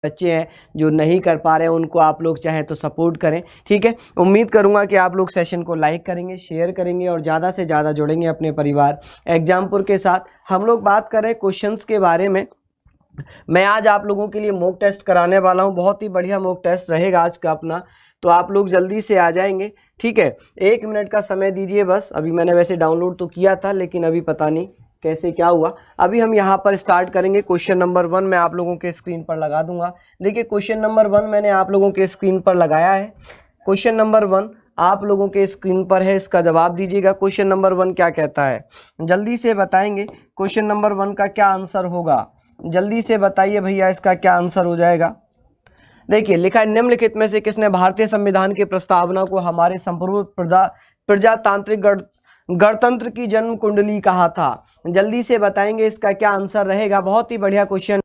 बच्चे हैं जो नहीं कर पा रहे हैं उनको आप लोग चाहें तो सपोर्ट करें, ठीक है। उम्मीद करूंगा कि आप लोग सेशन को लाइक करेंगे, शेयर करेंगे और ज़्यादा से ज़्यादा जुड़ेंगे अपने परिवार एग्जामपुर के साथ। हम लोग बात कर रहे हैं क्वेश्चंस के बारे में। मैं आज आप लोगों के लिए मॉक टेस्ट कराने वाला हूं, बहुत ही बढ़िया मॉक टेस्ट रहेगा आज का अपना, तो आप लोग जल्दी से आ जाएंगे, ठीक है। 1 मिनट का समय दीजिए बस। अभी मैंने वैसे डाउनलोड तो किया था लेकिन अभी पता नहीं कैसे क्या हुआ। अभी हम यहाँ पर स्टार्ट करेंगे। क्वेश्चन नंबर 1 मैं आप लोगों के स्क्रीन पर लगा दूंगा। देखिए क्वेश्चन नंबर 1 मैंने आप लोगों के स्क्रीन पर लगाया है। क्वेश्चन नंबर 1 आप लोगों के स्क्रीन पर है, इसका जवाब दीजिएगा। क्वेश्चन नंबर 1 क्या कहता है, जल्दी से बताएंगे। क्वेश्चन नंबर 1 का क्या आंसर होगा, जल्दी से बताइए भैया, इसका क्या आंसर हो जाएगा। देखिए लिखा है, निम्नलिखित में से किसने भारतीय संविधान की प्रस्तावना को हमारे संपूर्ण प्रजातांत्रिक गणतंत्र की जन्म कुंडली कहा था। जल्दी से बताएंगे इसका क्या आंसर रहेगा। बहुत ही बढ़िया क्वेश्चन।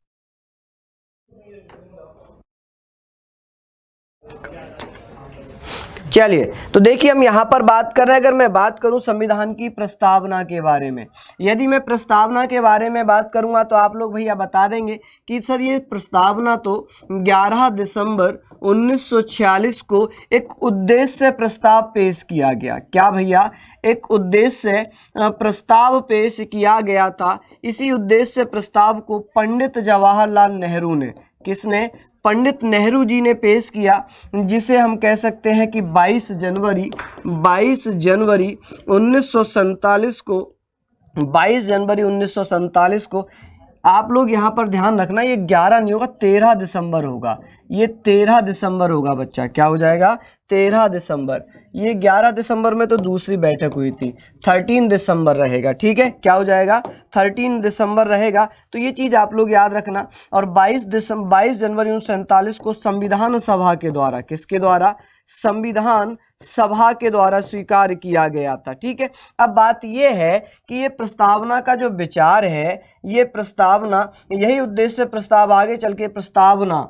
चलिए तो देखिए हम यहाँ पर बात कर रहे हैं, अगर मैं बात करूं संविधान की प्रस्तावना के बारे में, यदि मैं प्रस्तावना के बारे में बात करूंगा तो आप लोग भैया बता देंगे कि सर ये प्रस्तावना तो 11 दिसंबर 1946 को एक उद्देश्य प्रस्ताव पेश किया गया। क्या भैया, एक उद्देश्य प्रस्ताव पेश किया गया था। इसी उद्देश्य प्रस्ताव को पंडित जवाहरलाल नेहरू ने, किसने, पंडित नेहरू जी ने पेश किया, जिसे हम कह सकते हैं कि 22 जनवरी 1947 को 22 जनवरी 1947 को, आप लोग यहाँ पर ध्यान रखना, ये 11 नहीं होगा, 13 दिसंबर होगा। ये 13 दिसंबर होगा बच्चा, क्या हो जाएगा, 13 दिसंबर। ये 11 दिसंबर में तो दूसरी बैठक हुई थी, 13 दिसंबर रहेगा, ठीक है। क्या हो जाएगा, 13 दिसंबर रहेगा। तो ये चीज़ आप लोग याद रखना। और 22 जनवरी 1947 को संविधान सभा के द्वारा, किसके द्वारा, संविधान सभा के द्वारा स्वीकार किया गया था, ठीक है। अब बात यह है कि ये प्रस्तावना का जो विचार है, ये प्रस्तावना, यही उद्देश्य प्रस्ताव आगे चल के प्रस्तावना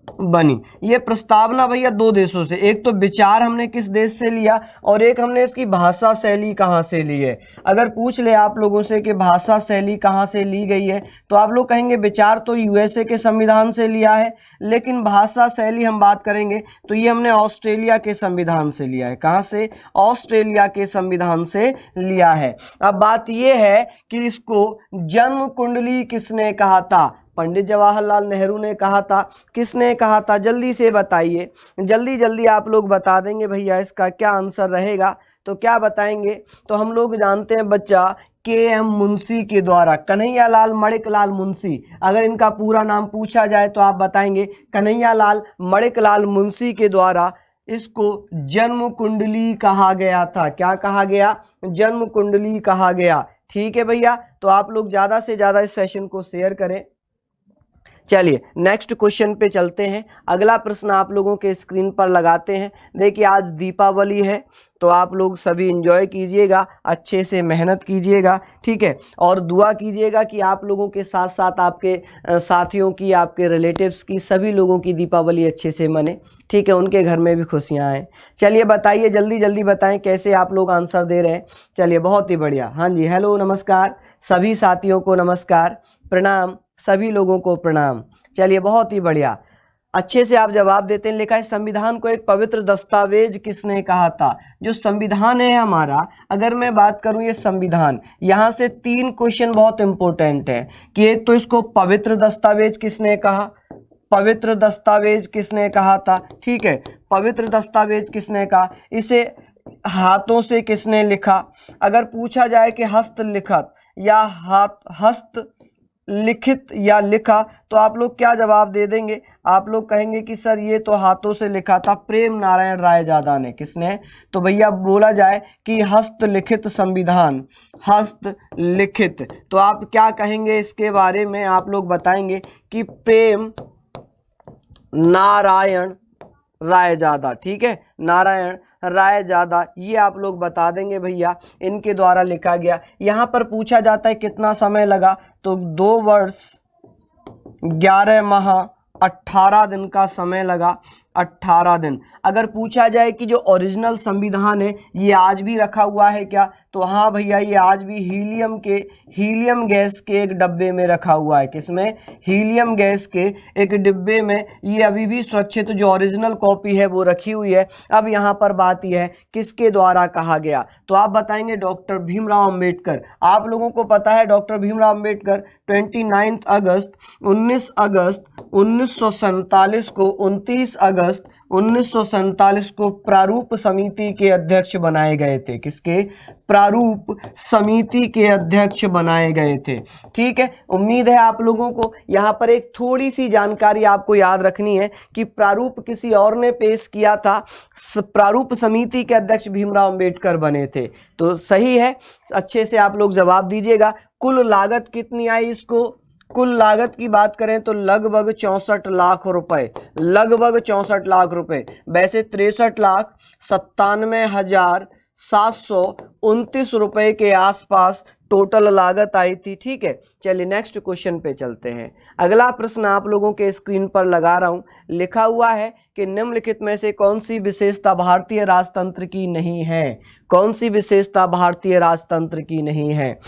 बनी। ये प्रस्तावना भैया 2 देशों से, एक तो विचार हमने किस देश से लिया और एक हमने इसकी भाषा शैली कहाँ से ली है। अगर पूछ ले आप लोगों से कि भाषा शैली कहाँ से ली गई है तो आप लोग कहेंगे विचार तो यूएसए के संविधान से लिया है, लेकिन भाषा शैली हम बात करेंगे तो ये हमने ऑस्ट्रेलिया के संविधान से लिया है। कहाँ से, ऑस्ट्रेलिया के संविधान से लिया है। अब बात यह है कि इसको जन्म कुंडली किसने कहा था, पंडित जवाहरलाल नेहरू ने कहा था। किसने कहा था, जल्दी से बताइए, जल्दी जल्दी आप लोग बता देंगे भैया इसका क्या आंसर रहेगा। तो क्या बताएंगे, तो हम लोग जानते हैं बच्चा, के.एम. मुंशी के द्वारा, कन्हैयालाल मणिकलाल मुंशी। अगर इनका पूरा नाम पूछा जाए तो आप बताएंगे कन्हैयालाल मणिकलाल मुंशी के द्वारा इसको जन्म कुंडली कहा गया था। क्या कहा गया, जन्म कुंडली कहा गया, ठीक है भैया। तो आप लोग ज़्यादा से ज़्यादा इस सेशन को शेयर करें। चलिए नेक्स्ट क्वेश्चन पे चलते हैं। अगला प्रश्न आप लोगों के स्क्रीन पर लगाते हैं। देखिए आज दीपावली है तो आप लोग सभी एंजॉय कीजिएगा, अच्छे से मेहनत कीजिएगा, ठीक है। और दुआ कीजिएगा कि आप लोगों के साथ साथ आपके साथियों की, आपके रिलेटिव्स की, सभी लोगों की दीपावली अच्छे से मने, ठीक है, उनके घर में भी खुशियाँ आएँ। चलिए बताइए, जल्दी जल्दी बताएं कैसे आप लोग आंसर दे रहे हैं। चलिए बहुत ही बढ़िया, हाँ जी, हेलो नमस्कार, सभी साथियों को नमस्कार, प्रणाम, सभी लोगों को प्रणाम। चलिए बहुत ही बढ़िया, अच्छे से आप जवाब देते हैं। लिखा है संविधान को एक पवित्र दस्तावेज किसने कहा था। जो संविधान है हमारा, अगर मैं बात करूं ये संविधान, यहाँ से 3 क्वेश्चन बहुत इंपॉर्टेंट है कि एक तो इसको पवित्र दस्तावेज किसने कहा, पवित्र दस्तावेज किसने कहा था, ठीक है, पवित्र दस्तावेज किसने कहा, इसे हाथों से किसने लिखा। अगर पूछा जाए कि हस्तलिखित या हस्त लिखित या लिखा तो आप लोग क्या जवाब दे देंगे, आप लोग कहेंगे कि सर ये तो हाथों से लिखा था, प्रेम नारायण रायजादा ने। किसने, तो भैया बोला जाए कि हस्तलिखित संविधान, हस्तलिखित। तो आप क्या कहेंगे इसके बारे में, आप लोग बताएंगे कि प्रेम नारायण रायजादा, ठीक है, नारायण रायजादा, ये आप लोग बता देंगे भैया, इनके द्वारा लिखा गया। यहाँ पर पूछा जाता है कितना समय लगा, तो 2 वर्ष 11 माह 18 दिन का समय लगा। 18 दिन। अगर पूछा जाए कि जो ओरिजिनल संविधान है ये आज भी रखा हुआ है क्या, तो हाँ भैया ये आज भी हीलियम गैस के एक डब्बे में रखा हुआ है। किसमें? हीलियम गैस के एक डिब्बे में ये अभी भी सुरक्षित जो ओरिजिनल कॉपी है वो रखी हुई है। अब यहाँ पर बात यह है किसके द्वारा कहा गया, तो आप बताएंगे डॉक्टर भीमराव अंबेडकर। आप लोगों को पता है डॉक्टर भीमराव अंबेडकर 19 अगस्त 1947 को 29 अगस्त 1947 को प्रारूप समिति के अध्यक्ष बनाए गए थे। किसके? प्रारूप समिति के अध्यक्ष बनाए गए थे। ठीक है, उम्मीद है आप लोगों को यहाँ पर एक थोड़ी सी जानकारी आपको याद रखनी है कि प्रारूप किसी और ने पेश किया था, प्रारूप समिति के अध्यक्ष भीमराव अंबेडकर बने थे। तो सही है, अच्छे से आप लोग जवाब दीजिएगा। कुल लागत कितनी आई इसको? कुल लागत की बात करें तो लगभग 64 लाख रुपए, लगभग 64 लाख रुपए। वैसे 63,97,729 रुपए के आसपास टोटल लागत आई थी। ठीक है, चलिए नेक्स्ट क्वेश्चन पे चलते हैं। अगला प्रश्न आप लोगों के स्क्रीन पर लगा रहा हूं, लिखा हुआ है कि निम्नलिखित में से कौन सी विशेषता भारतीय राजतंत्र की नहीं है? कौन सी विशेषता भारतीय राजतंत्र की नहीं है?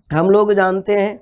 हम लोग जानते हैं,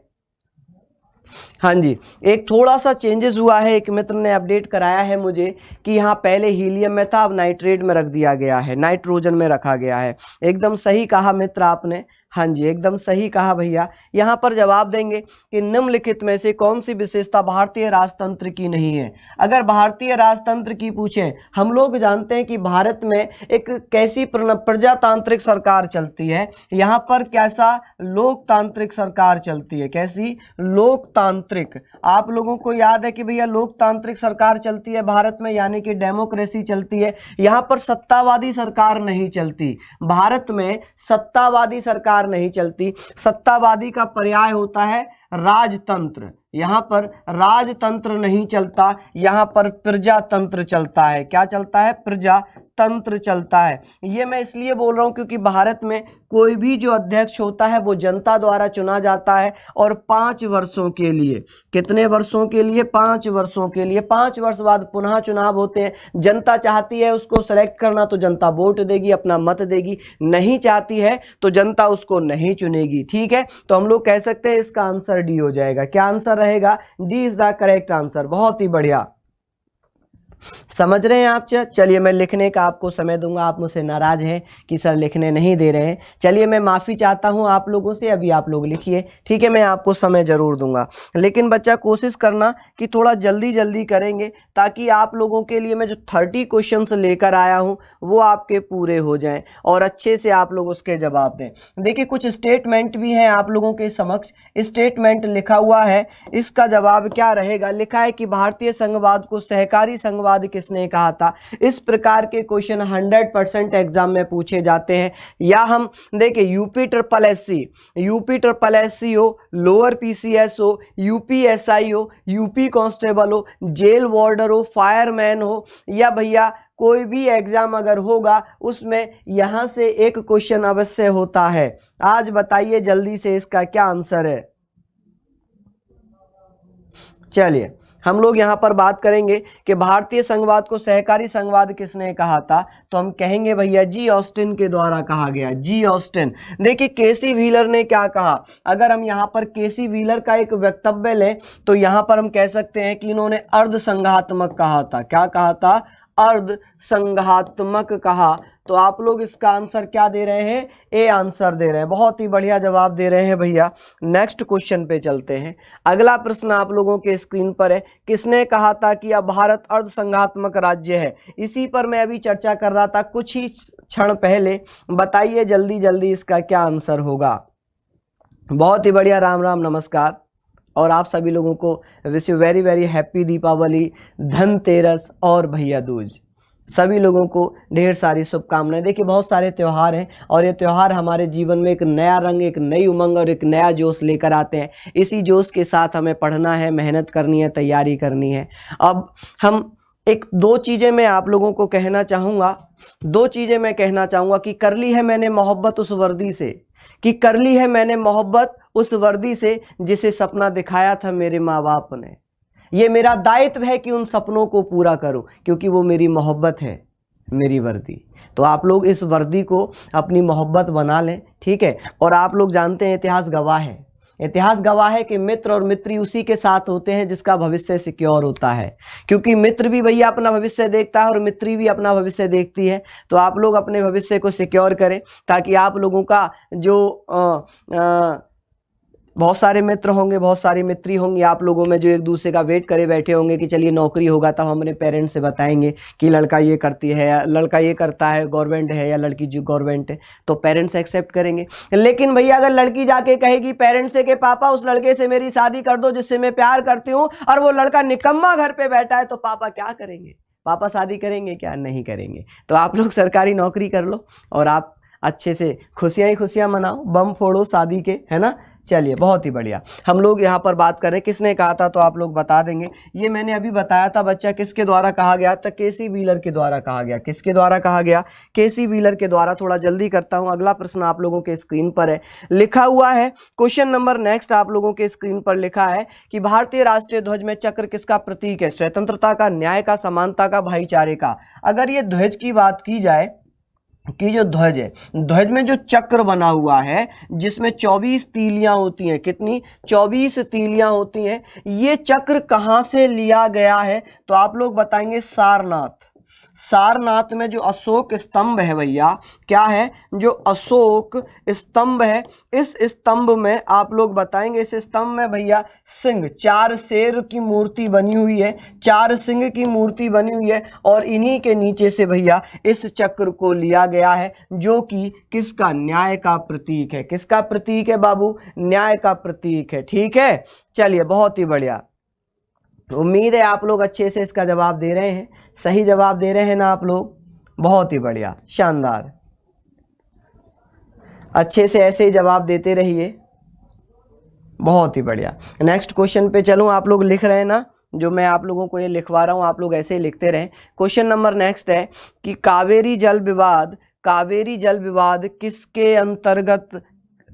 हाँ जी, एक थोड़ा सा चेंजेस हुआ है। एक मित्र ने अपडेट कराया है मुझे कि यहाँ पहले हीलियम में था, अब नाइट्रेट में रख दिया गया है, नाइट्रोजन में रखा गया है। एकदम सही कहा मित्र आपने, हाँ जी एकदम सही कहा भैया। यहाँ पर जवाब देंगे कि निम्नलिखित में से कौन सी विशेषता भारतीय राजतंत्र की नहीं है। अगर भारतीय राजतंत्र की पूछें, हम लोग जानते हैं कि भारत में एक कैसी प्रजातांत्रिक सरकार चलती है, यहाँ पर कैसा लोकतांत्रिक सरकार चलती है। कैसी? लोकतांत्रिक। आप लोगों को याद है कि भैया लोकतांत्रिक सरकार चलती है भारत में, यानी कि डेमोक्रेसी चलती है। यहाँ पर सत्तावादी सरकार नहीं चलती, भारत में सत्तावादी सरकार नहीं चलती। सत्तावादी का पर्याय होता है राजतंत्र। यहाँ पर राजतंत्र नहीं चलता, यहाँ पर प्रजातंत्र चलता है। क्या चलता है? प्रजातंत्र चलता है। ये मैं इसलिए बोल रहा हूँ क्योंकि भारत में कोई भी जो अध्यक्ष होता है वो जनता द्वारा चुना जाता है, और 5 वर्षों के लिए। कितने वर्षों के लिए? 5 वर्षों के लिए। 5 वर्ष बाद पुनः चुनाव होते हैं। जनता चाहती है उसको सेलेक्ट करना तो जनता वोट देगी, अपना मत देगी, नहीं चाहती है तो जनता उसको नहीं चुनेगी। ठीक है, तो हम लोग कह सकते हैं इसका आंसर डी हो जाएगा। क्या आंसर रहेगा? D is the correct answer. बहुत ही बढ़िया, समझ रहे हैं आप? चलिए मैं लिखने का आपको समय दूंगा। आप मुझसे नाराज हैं कि सर लिखने नहीं दे रहे हैं, चलिए मैं माफ़ी चाहता हूं आप लोगों से। अभी आप लोग लिखिए, ठीक है, मैं आपको समय जरूर दूंगा, लेकिन बच्चा कोशिश करना कि थोड़ा जल्दी जल्दी करेंगे ताकि आप लोगों के लिए मैं जो 30 क्वेश्चंस लेकर आया हूं वो आपके पूरे हो जाएं और अच्छे से आप लोग उसके जवाब दें। देखिए कुछ स्टेटमेंट भी हैं आप लोगों के समक्ष, स्टेटमेंट लिखा हुआ है, इसका जवाब क्या रहेगा? लिखा है कि भारतीय संघवाद को सहकारी संघवाद किसने कहा था। इस प्रकार के क्वेश्चन 100% एग्जाम में पूछे जाते हैं। या हम देखिए यूपी ट्रिपल एससी हो, लोअर पीसीएस हो, यूपीएसआई हो, यूपी कांस्टेबल हो, जेल वार्डर हो, फायरमैन हो, या भैया कोई भी एग्जाम अगर होगा उसमें यहां से एक क्वेश्चन अवश्य होता है। आज बताइए जल्दी से इसका क्या आंसर है। चलिए हम लोग यहाँ पर बात करेंगे कि भारतीय संघवाद को सहकारी संघवाद किसने कहा था, तो हम कहेंगे भैया जी ऑस्टिन के द्वारा कहा गया, जी ऑस्टिन। देखिए केसी व्हीलर ने क्या कहा, अगर हम यहाँ पर केसी व्हीलर का एक वक्तव्य लें तो यहाँ पर हम कह सकते हैं कि इन्होंने अर्ध संघात्मक कहा था। क्या कहा था? अर्ध संघात्मक कहा। तो आप लोग इसका आंसर क्या दे रहे हैं? ए आंसर दे रहे हैं। बहुत ही बढ़िया जवाब दे रहे हैं भैया। नेक्स्ट क्वेश्चन पे चलते हैं। अगला प्रश्न आप लोगों के स्क्रीन पर है, किसने कहा था कि अब भारत अर्ध संघात्मक राज्य है? इसी पर मैं अभी चर्चा कर रहा था कुछ ही क्षण पहले। बताइए जल्दी जल्दी इसका क्या आंसर होगा। बहुत ही बढ़िया, राम राम नमस्कार, और आप सभी लोगों को wish you very very happy Deepawali, Dhanteras और भैया दूज। सभी लोगों को ढेर सारी शुभकामनाएं। देखिए बहुत सारे त्यौहार हैं और ये त्यौहार हमारे जीवन में एक नया रंग, एक नई उमंग और एक नया जोश लेकर आते हैं। इसी जोश के साथ हमें पढ़ना है, मेहनत करनी है, तैयारी करनी है। अब हम दो चीज़ें मैं आप लोगों को कहना चाहूँगा, कि कर ली है मैंने मोहब्बत उस वर्दी से, कि कर ली है मैंने मोहब्बत उस वर्दी से जिसे सपना दिखाया था मेरे माँ बाप ने। ये मेरा दायित्व है कि उन सपनों को पूरा करूं, क्योंकि वो मेरी मोहब्बत है, मेरी वर्दी। तो आप लोग इस वर्दी को अपनी मोहब्बत बना लें, ठीक है। और आप लोग जानते हैं इतिहास गवाह है, इतिहास गवाह है कि मित्र और मित्री उसी के साथ होते हैं जिसका भविष्य सिक्योर होता है, क्योंकि मित्र भी भैया अपना भविष्य देखता है और मित्री भी अपना भविष्य देखती है। तो आप लोग अपने भविष्य को सिक्योर करें, ताकि आप लोगों का जो बहुत सारे मित्र होंगे, बहुत सारी मित्री होंगी आप लोगों में, जो एक दूसरे का वेट करे बैठे होंगे कि चलिए नौकरी होगा तब हम अपने पेरेंट्स से बताएंगे कि लड़का ये करती है या लड़का ये करता है, गवर्नमेंट है, या लड़की जो गवर्नमेंट है, तो पेरेंट्स एक्सेप्ट करेंगे। लेकिन भैया अगर लड़की जाके कहेगी पेरेंट्स से कि पापा उस लड़के से मेरी शादी कर दो जिससे मैं प्यार करती हूँ, और वो लड़का निकम्मा घर पे बैठा है, तो पापा क्या करेंगे? पापा शादी करेंगे क्या? नहीं करेंगे। तो आप लोग सरकारी नौकरी कर लो और आप अच्छे से खुशियाँ ही खुशियाँ मनाओ, बम फोड़ो शादी के, है ना। चलिए बहुत ही बढ़िया। हम लोग यहाँ पर बात करें किसने कहा था, तो आप लोग बता देंगे। ये मैंने अभी बताया था बच्चा, किसके द्वारा कहा गया था? केसी व्हीलर के द्वारा कहा गया। किसके द्वारा कहा गया? केसी व्हीलर के द्वारा। थोड़ा जल्दी करता हूँ, अगला प्रश्न आप लोगों के स्क्रीन पर है, लिखा हुआ है क्वेश्चन नंबर नेक्स्ट आप लोगों के स्क्रीन पर लिखा है कि भारतीय राष्ट्रीय ध्वज में चक्र किसका प्रतीक है? स्वतंत्रता का, न्याय का, समानता का, भाईचारे का। अगर ये ध्वज की बात की जाए कि जो ध्वज है, ध्वज में जो चक्र बना हुआ है जिसमें 24 तीलियां होती हैं, कितनी? 24 तीलियां होती हैं। ये चक्र कहां से लिया गया है? तो आप लोग बताएंगे सारनाथ। सारनाथ में जो अशोक स्तंभ है भैया, क्या है? जो अशोक स्तंभ है, इस स्तंभ में आप लोग बताएंगे, इस स्तंभ में भैया सिंह, 4 शेर की मूर्ति बनी हुई है, 4 सिंह की मूर्ति बनी हुई है, और इन्हीं के नीचे से भैया इस चक्र को लिया गया है, जो कि किसका? न्याय का प्रतीक है। किसका प्रतीक है बाबू? न्याय का प्रतीक है, ठीक है। चलिए बहुत ही बढ़िया, उम्मीद है आप लोग अच्छे से इसका जवाब दे रहे हैं, सही जवाब दे रहे हैं ना आप लोग? बहुत ही बढ़िया, शानदार, अच्छे से ऐसे ही जवाब देते रहिए, बहुत ही बढ़िया। नेक्स्ट क्वेश्चन पे चलूं, आप लोग लिख रहे हैं ना, जो मैं आप लोगों को ये लिखवा रहा हूं आप लोग ऐसे ही लिखते रहें। क्वेश्चन नंबर नेक्स्ट है कि कावेरी जल विवाद, कावेरी जल विवाद किसके अंतर्गत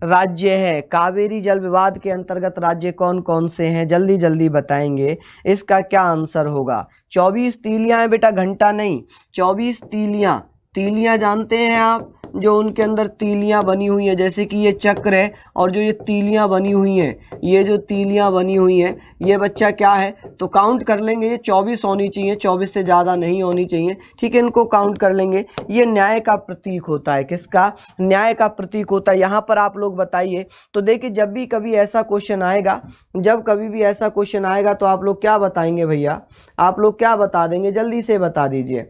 राज्य है? कावेरी जल विवाद के अंतर्गत राज्य कौन कौन से हैं? जल्दी जल्दी बताएंगे, इसका क्या आंसर होगा? 24 तीलियां हैं बेटा, घंटा नहीं, 24 तीलियां। तीलियां जानते हैं आप, जो उनके अंदर तीलियां बनी हुई हैं, जैसे कि ये चक्र है और जो ये तीलियां बनी हुई हैं, ये जो तीलियां बनी हुई हैं, ये बच्चा क्या है? तो काउंट कर लेंगे, ये 24 होनी चाहिए, 24 से ज़्यादा नहीं होनी चाहिए, ठीक है। इनको काउंट कर लेंगे। ये न्याय का प्रतीक होता है, किसका? न्याय का प्रतीक होता है। यहाँ पर आप लोग बताइए, तो देखिए जब भी कभी ऐसा क्वेश्चन आएगा, जब कभी भी ऐसा क्वेश्चन आएगा तो आप लोग क्या बताएंगे भैया? आप लोग क्या बता देंगे? जल्दी से बता दीजिए।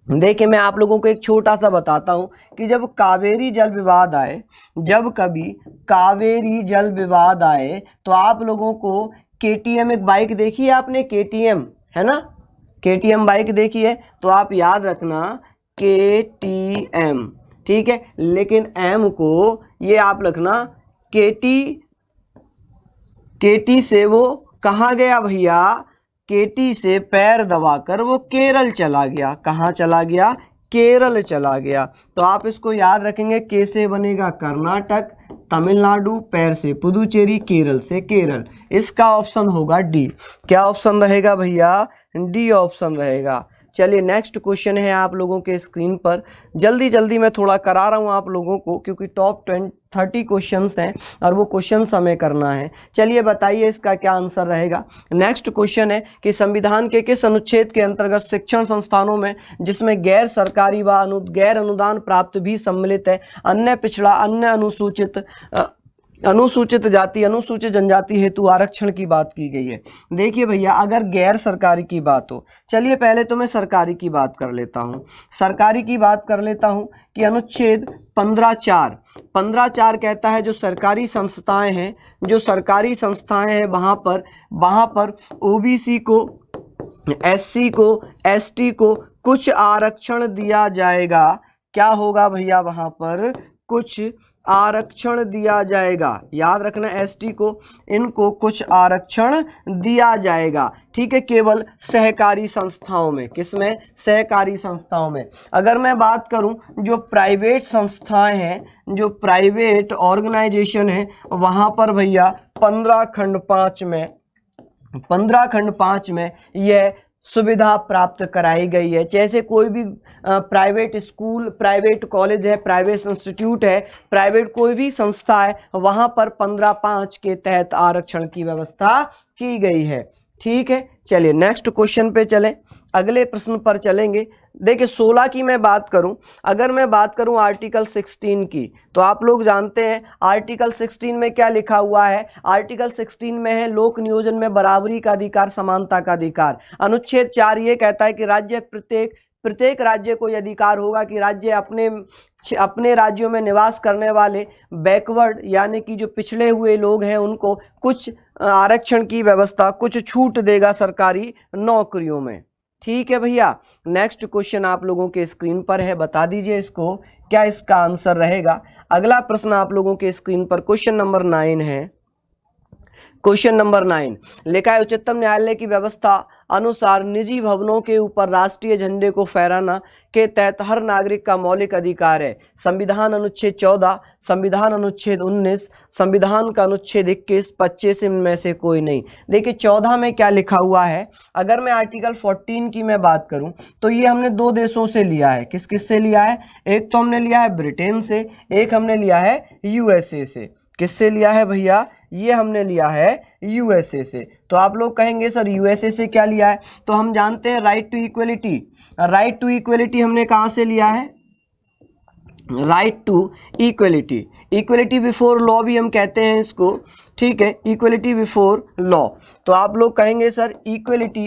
देखिए मैं आप लोगों को एक छोटा सा बताता हूं कि जब कावेरी जल विवाद आए, जब कभी कावेरी जल विवाद आए, तो आप लोगों को KTM, एक बाइक देखी है आपने? KTM है ना, KTM बाइक देखी है, तो आप याद रखना KTM, ठीक है। लेकिन M को ये आप रखना KT से वो कहाँ गया भैया? केटी से पैर दबाकर वो केरल चला गया। कहाँ चला गया? केरल चला गया। तो आप इसको याद रखेंगे, के से बनेगा कर्नाटक, तमिलनाडु, पैर से पुदुचेरी, केरल से केरल। इसका ऑप्शन होगा डी। क्या ऑप्शन रहेगा भैया? डी ऑप्शन रहेगा। चलिए नेक्स्ट क्वेश्चन है आप लोगों के स्क्रीन पर, जल्दी जल्दी मैं थोड़ा करा रहा हूँ आप लोगों को, क्योंकि टॉप 30 क्वेश्चंस हैं और वो क्वेश्चन हमें करना है। चलिए बताइए इसका क्या आंसर रहेगा। नेक्स्ट क्वेश्चन है कि संविधान के किस अनुच्छेद के अंतर्गत शिक्षण संस्थानों में, जिसमें गैर सरकारी व गैर अनुदान प्राप्त भी सम्मिलित है, अन्य पिछड़ा, अन्य अनुसूचित जाति, अनुसूचित जनजाति हेतु आरक्षण की बात की गई है? देखिए भैया, अगर गैर सरकारी की बात हो, चलिए पहले तो मैं सरकारी की बात कर लेता हूँ। सरकारी की बात कर लेता हूँ कि अनुच्छेद 15(4) कहता है जो सरकारी संस्थाएं हैं, जो सरकारी संस्थाएं हैं वहाँ पर OBC को, SC को, ST को कुछ आरक्षण दिया जाएगा। क्या होगा भैया? वहाँ पर कुछ आरक्षण दिया जाएगा। याद रखना, ST को, इनको कुछ आरक्षण दिया जाएगा, ठीक है, केवल सहकारी संस्थाओं में। किसमें? सहकारी संस्थाओं में। अगर मैं बात करूं जो प्राइवेट संस्थाएं हैं, जो प्राइवेट ऑर्गेनाइजेशन है, वहां पर भैया 15 खंड 5 में 15 खंड 5 में यह सुविधा प्राप्त कराई गई है। जैसे कोई भी प्राइवेट स्कूल, प्राइवेट कॉलेज है, प्राइवेट इंस्टीट्यूट है, प्राइवेट कोई भी संस्था है, वहां पर 15(5) के तहत आरक्षण की व्यवस्था की गई है। ठीक है, चलिए नेक्स्ट क्वेश्चन पे चलें, अगले प्रश्न पर चलेंगे। देखिए 16 की मैं बात करूं, अगर मैं बात करूं आर्टिकल 16 की, तो आप लोग जानते हैं आर्टिकल 16 में क्या लिखा हुआ है। आर्टिकल 16 में है लोक नियोजन में बराबरी का अधिकार, समानता का अधिकार। अनुच्छेद 4 ये कहता है कि राज्य प्रत्येक राज्य को यह अधिकार होगा कि राज्य अपने राज्यों में निवास करने वाले बैकवर्ड यानी कि जो पिछड़े हुए लोग हैं उनको कुछ आरक्षण की व्यवस्था, कुछ छूट देगा सरकारी नौकरियों में। ठीक है भैया, नेक्स्ट क्वेश्चन आप लोगों के स्क्रीन पर है, बता दीजिए इसको क्या इसका आंसर रहेगा। अगला प्रश्न आप लोगों के स्क्रीन पर क्वेश्चन नंबर 9 है। क्वेश्चन नंबर 9 लिखा है उच्चतम न्यायालय की व्यवस्था अनुसार निजी भवनों के ऊपर राष्ट्रीय झंडे को फहराना के तहत हर नागरिक का मौलिक अधिकार है। संविधान अनुच्छेद 14, संविधान अनुच्छेद 19, संविधान का अनुच्छेद 21, 25 इनमें से कोई नहीं। देखिए 14 में क्या लिखा हुआ है, अगर मैं आर्टिकल 14 की मैं बात करूं तो ये हमने 2 देशों से लिया है। किस किस से लिया है, एक तो हमने लिया है ब्रिटेन से, एक हमने लिया है यूएसए से। किससे लिया है भैया, ये हमने लिया है यूएसए से। तो आप लोग कहेंगे सर यूएसए से क्या लिया है, तो हम जानते हैं right to equality. Right to equality हमने कहाँ से लिया है, right to equality, equality before law भी हम कहते हैं इसको। ठीक है, इक्वलिटी बिफोर लॉ। तो आप लोग कहेंगे sir equality,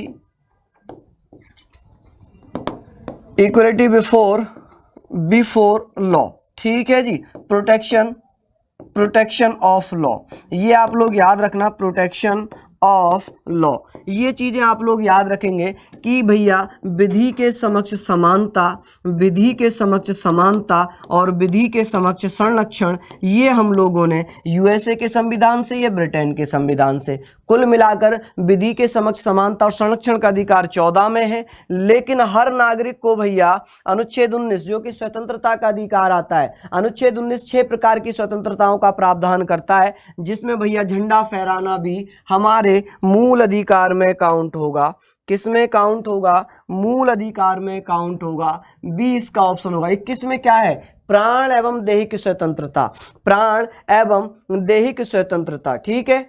equality before law. ठीक है जी, प्रोटेक्शन ऑफ लॉ, ये आप लोग याद रखना, प्रोटेक्शन ऑफ लॉ। ये चीज़ें आप लोग याद रखेंगे कि भैया विधि के समक्ष समानता, विधि के समक्ष समानता और विधि के समक्ष संरक्षण, ये हम लोगों ने यूएसए के संविधान से या ब्रिटेन के संविधान से। कुल मिलाकर विधि के समक्ष समानता और संरक्षण का अधिकार 14 में है, लेकिन हर नागरिक को भैया अनुच्छेद 19 जो कि स्वतंत्रता का अधिकार आता है, अनुच्छेद 19 6 प्रकार की स्वतंत्रताओं का प्रावधान करता है, जिसमें भैया झंडा फहराना भी हमारे मूल अधिकार में काउंट होगा। किस में काउंट होगा, मूल अधिकार में काउंट होगा। बी इसका ऑप्शन होगा। 21 में क्या है, प्राण एवं दैहिक स्वतंत्रता, प्राण एवं दैहिक स्वतंत्रता। ठीक है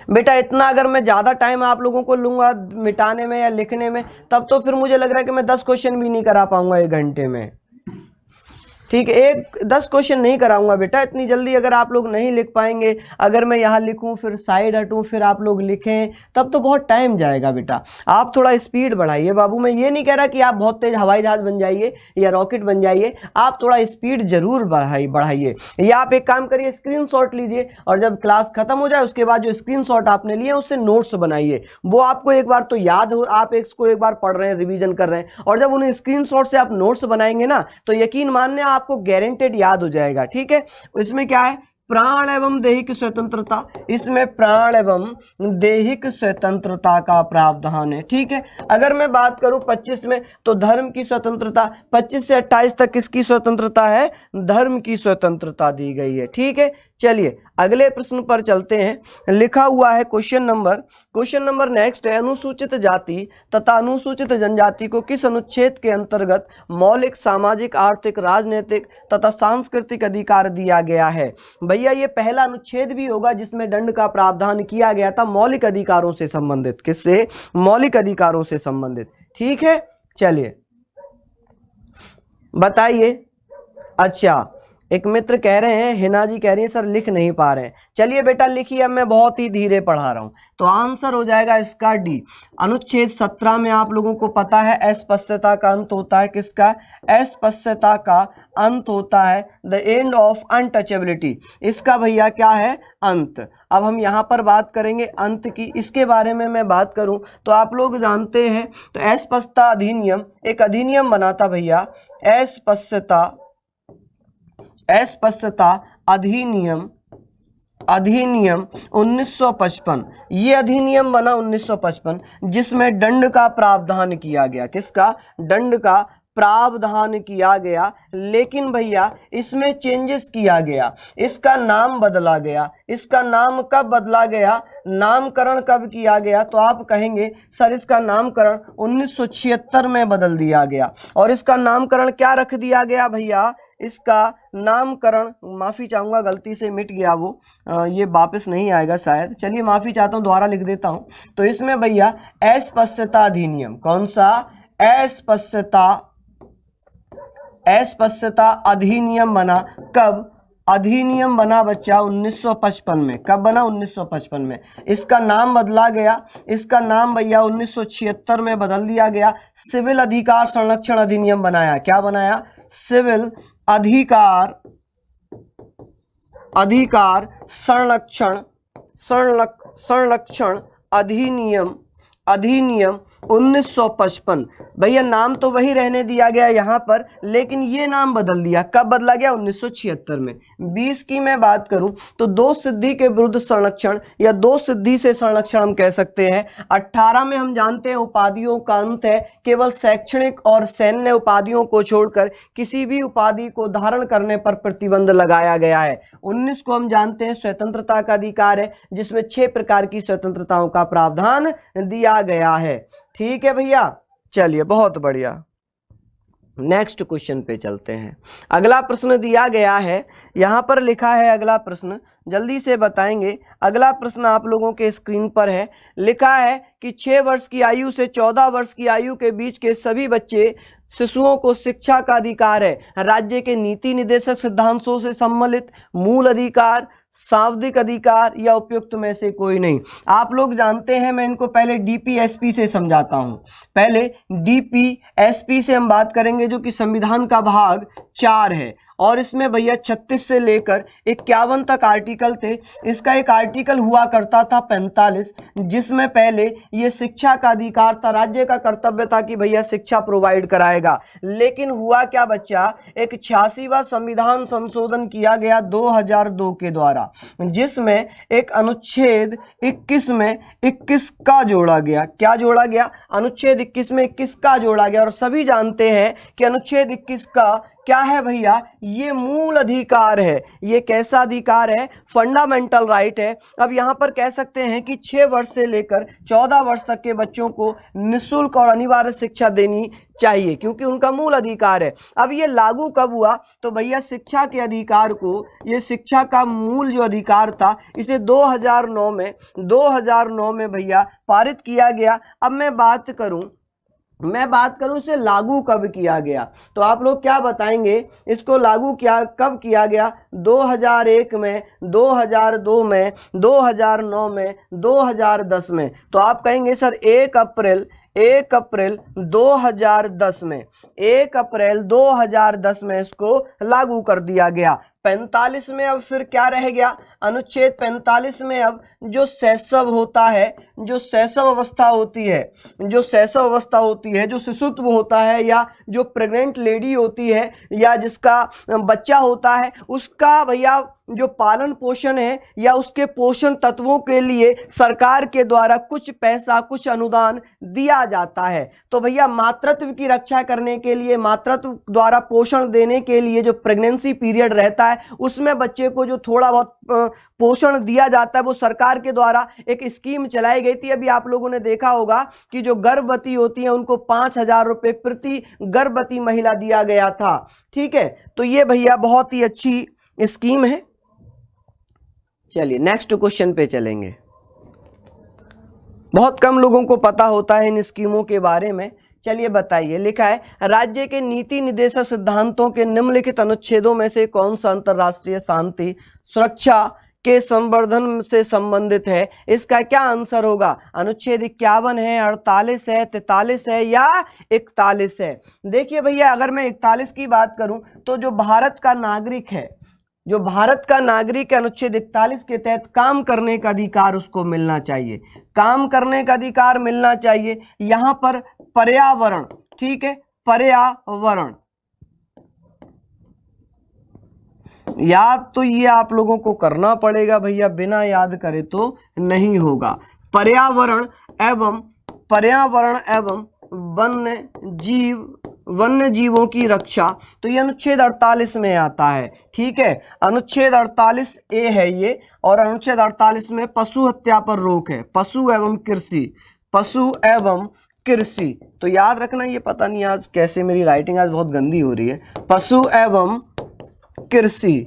बेटा, इतना अगर मैं ज़्यादा टाइम आप लोगों को लूंगा मिटाने में या लिखने में, तब तो फिर मुझे लग रहा है कि मैं 10 क्वेश्चन भी नहीं करा पाऊंगा 1 घंटे में। ठीक है, 10 क्वेश्चन नहीं कराऊंगा बेटा इतनी जल्दी। अगर आप लोग नहीं लिख पाएंगे, अगर मैं यहाँ लिखूं फिर साइड हटूं फिर आप लोग लिखें, तब तो बहुत टाइम जाएगा बेटा। आप थोड़ा स्पीड बढ़ाइए बाबू। मैं ये नहीं कह रहा कि आप बहुत तेज हवाई जहाज बन जाइए या रॉकेट बन जाइए, आप थोड़ा स्पीड जरूर बढ़ाइए। या आप एक काम करिए, स्क्रीनशॉट लीजिए और जब क्लास खत्म हो जाए उसके बाद जो स्क्रीनशॉट आपने लिए उससे नोट्स बनाइए। वो आपको एक बार तो याद हो, आप इसको एक बार पढ़ रहे हैं, रिवीजन कर रहे हैं, और जब उन्हें स्क्रीनशॉट से आप नोट्स बनाएंगे ना, तो यकीन मानने आपको गारंटेड याद हो जाएगा। ठीक है, इसमें क्या है, प्राण एवं दैहिक स्वतंत्रता, इसमें प्राण एवं दैहिक स्वतंत्रता का प्रावधान है। ठीक है, अगर मैं बात करूं 25 में, तो धर्म की स्वतंत्रता, 25 से 28 तक किसकी स्वतंत्रता है, धर्म की स्वतंत्रता दी गई है। ठीक है, चलिए अगले प्रश्न पर चलते हैं। लिखा हुआ है क्वेश्चन नंबर नेक्स्ट है, अनुसूचित जाति तथा अनुसूचित जनजाति को किस अनुच्छेद के अंतर्गत मौलिक सामाजिक, आर्थिक, राजनीतिक तथा सांस्कृतिक अधिकार दिया गया है। भैया ये पहला अनुच्छेद भी होगा जिसमें दंड का प्रावधान किया गया था मौलिक अधिकारों से संबंधित। किससे, मौलिक अधिकारों से संबंधित। ठीक है, चलिए बताइए। अच्छा, एक मित्र कह रहे हैं, हिना जी कह रही है सर लिख नहीं पा रहे हैं। चलिए बेटा लिखिए, अब मैं बहुत ही धीरे पढ़ा रहा हूं। तो आंसर हो जाएगा इसका डी। अनुच्छेद 17 में आप लोगों को पता है अस्पृश्यता का अंत होता है। किसका, अस्पृश्यता का अंत होता है, द एंड ऑफ अनटचेबिलिटी। इसका भैया क्या है, अंत। अब हम यहाँ पर बात करेंगे अंत की। इसके बारे में मैं बात करूं तो आप लोग जानते हैं, तो अस्पृश्यता अधिनियम एक अधिनियम बना था भैया, अस्पृश्यता अधिनियम 1955। ये अधिनियम बना 1955, जिसमें दंड का प्रावधान किया गया। किसका, दंड का प्रावधान किया गया, लेकिन भैया इसमें चेंजेस किया गया, इसका नाम बदला गया। इसका नाम कब बदला गया, नामकरण कब किया गया, तो आप कहेंगे सर इसका नामकरण 1976 में बदल दिया गया। और इसका नामकरण क्या रख दिया गया भैया, इसका नामकरण, माफी चाहूंगा गलती से मिट गया वो, ये वापस नहीं आएगा शायद, चलिए माफी चाहता हूं, दोबारा लिख देता हूं। तो इसमें भैया अस्पृश्यता अधिनियम, कौन सा, अस्पृश्यता अधिनियम बना। कब अधिनियम बना बच्चा, 1955 में। कब बना, 1955 में। इसका नाम बदला गया, इसका नाम भैया 1976 में बदल दिया गया। सिविल अधिकार संरक्षण अधिनियम बनाया। क्या बनाया, सिविल अधिकार संरक्षण अधिनियम 1955। भैया नाम तो वही रहने दिया गया यहाँ पर, लेकिन ये नाम बदल दिया। कब बदला गया, 1976 में। 20 की मैं बात करूं तो दो सिद्धि के विरुद्ध संरक्षण या दो सिद्धि से संरक्षण हम कह सकते हैं। 18 में हम जानते हैं उपाधियों का अंत है, केवल शैक्षणिक और सैन्य उपाधियों को छोड़कर किसी भी उपाधि को धारण करने पर प्रतिबंध लगाया गया है। 19 को हम जानते हैं स्वतंत्रता का अधिकार है, जिसमें 6 प्रकार की स्वतंत्रताओं का प्रावधान दिया गया है। ठीक है भैया, चलिए बहुत बढ़िया। नेक्स्ट क्वेश्चन पे चलते हैं। अगला प्रश्न दिया गया है, यहां पर लिखा है अगला प्रश्न, जल्दी से बताएंगे। अगला प्रश्न आप लोगों के स्क्रीन पर है, लिखा है कि 6 वर्ष की आयु से 14 वर्ष की आयु के बीच के सभी बच्चे शिशुओं को शिक्षा का अधिकार है। राज्य के नीति निर्देशक सिद्धांतों से सम्मिलित मूल अधिकार, सांविधिक अधिकार या उपयुक्त में से कोई नहीं। आप लोग जानते हैं, मैं इनको पहले डीपीएसपी से समझाता हूं। पहले डीपीएसपी से हम बात करेंगे, जो कि संविधान का भाग 4 है, और इसमें भैया 36 से लेकर 51 तक आर्टिकल थे। इसका एक आर्टिकल हुआ करता था 45, जिसमें पहले ये शिक्षा का अधिकार था, राज्य का कर्तव्य था कि भैया शिक्षा प्रोवाइड कराएगा। लेकिन हुआ क्या बच्चा, एक 86वां संविधान संशोधन किया गया 2002 के द्वारा, जिसमें एक अनुच्छेद 21 में 21 का जोड़ा गया। क्या जोड़ा गया, अनुच्छेद 21 में 21 का जोड़ा गया। और सभी जानते हैं कि अनुच्छेद 21 का क्या है भैया, ये मूल अधिकार है। ये कैसा अधिकार है, फंडामेंटल राइट है। अब यहां पर कह सकते हैं कि 6 वर्ष से लेकर 14 वर्ष तक के बच्चों को निःशुल्क और अनिवार्य शिक्षा देनी चाहिए, क्योंकि उनका मूल अधिकार है। अब ये लागू कब हुआ, तो भैया शिक्षा के अधिकार को, ये शिक्षा का मूल जो अधिकार था, इसे 2009 में भैया पारित किया गया। अब मैं बात करूं इसे लागू कब किया गया, तो आप लोग क्या बताएंगे, इसको लागू कब किया गया, 2001 में, 2002 में, 2009 में, 2010 में। तो आप कहेंगे सर 1 अप्रैल 2010 में, 1 अप्रैल 2010 में इसको लागू कर दिया गया। 45 में अब फिर क्या रह गया, अनुच्छेद 45 में अब जो शैशव होता है, जो शैशव अवस्था होती है, जो शिशुत्व होता है, या जो प्रेग्नेंट लेडी होती है, या जिसका बच्चा होता है, उसका भैया जो पालन पोषण है या उसके पोषण तत्वों के लिए सरकार के द्वारा कुछ पैसा, कुछ अनुदान दिया जाता है। तो भैया मातृत्व की रक्षा करने के लिए, मातृत्व द्वारा पोषण देने के लिए जो प्रेगनेंसी पीरियड रहता है, उसमें बच्चे को जो थोड़ा बहुत पोषण दिया जाता है, वो सरकार के द्वारा एक स्कीम चलाई गई थी। अभी आप लोगों ने देखा होगा कि जो गर्भवती होती है उनको 5,000 रुपए प्रति गर्भवती महिला दिया गया था। ठीक है, तो ये भैया बहुत ही अच्छी स्कीम है। चलिए नेक्स्ट क्वेश्चन पे चलेंगे। बहुत कम लोगों को पता होता है इन स्कीमों के बारे में। चलिए बताइए, लिखा है राज्य के नीति निर्देशक सिद्धांतों के निम्नलिखित अनुच्छेदों में से कौन सा अंतरराष्ट्रीय शांति सुरक्षा के संवर्धन से संबंधित है। इसका क्या आंसर होगा, अनुच्छेद 51 है, 48 है, 43 है या 41 है। देखिए भैया, अगर मैं 41 की बात करूं तो जो भारत का नागरिक है, जो भारत का नागरिक अनुच्छेद 41 के तहत काम करने का अधिकार उसको मिलना चाहिए, काम करने का अधिकार मिलना चाहिए। यहां पर पर्यावरण, ठीक है, पर्यावरण, याद तो ये आप लोगों को करना पड़ेगा भैया, बिना याद करे तो नहीं होगा। पर्यावरण एवं वन्य जीव वन्य जीवों की रक्षा, तो ये अनुच्छेद 48 में आता है। ठीक है, अनुच्छेद 48 ए है ये, और अनुच्छेद 48 में पशु हत्या पर रोक है, पशु एवं कृषि, पशु एवं कृषि। तो याद रखना, ये पता नहीं आज कैसे मेरी राइटिंग आज बहुत गंदी हो रही है, पशु एवं कृषि।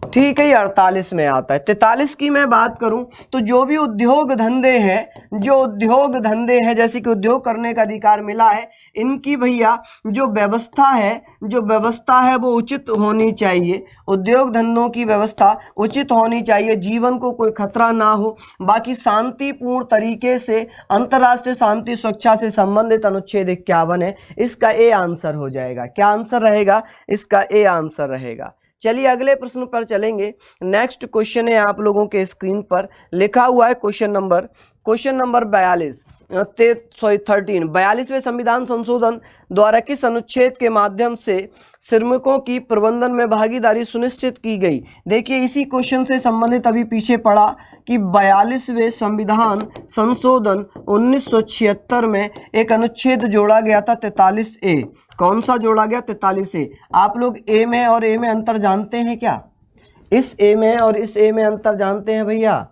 ठीक है, ये 48 में आता है। 43 की मैं बात करूं तो जो भी उद्योग धंधे हैं, जो उद्योग धंधे हैं, जैसे कि उद्योग करने का अधिकार मिला है, इनकी भैया जो व्यवस्था है वो उचित होनी चाहिए। उद्योग धंधों की व्यवस्था उचित होनी चाहिए, जीवन को कोई खतरा ना हो, बाकी शांतिपूर्ण तरीके से अंतर्राष्ट्रीय शांति सुरक्षा से संबंधित अनुच्छेद 51 है। इसका ए आंसर हो जाएगा। क्या आंसर रहेगा? इसका ए आंसर रहेगा। चलिए अगले प्रश्न पर चलेंगे। नेक्स्ट क्वेश्चन है आप लोगों के स्क्रीन पर लिखा हुआ है क्वेश्चन नंबर 42वें संविधान संशोधन द्वारा किस अनुच्छेद के माध्यम से श्रमिकों की प्रबंधन में भागीदारी सुनिश्चित की गई? देखिए इसी क्वेश्चन से संबंधित अभी पीछे पढ़ा कि 42वें संविधान संशोधन 1976 में एक अनुच्छेद जोड़ा गया था 43A। कौन सा जोड़ा गया? 43A। आप लोग ए में और ए में अंतर जानते हैं क्या? इस ए में और इस ए में अंतर जानते हैं भैया?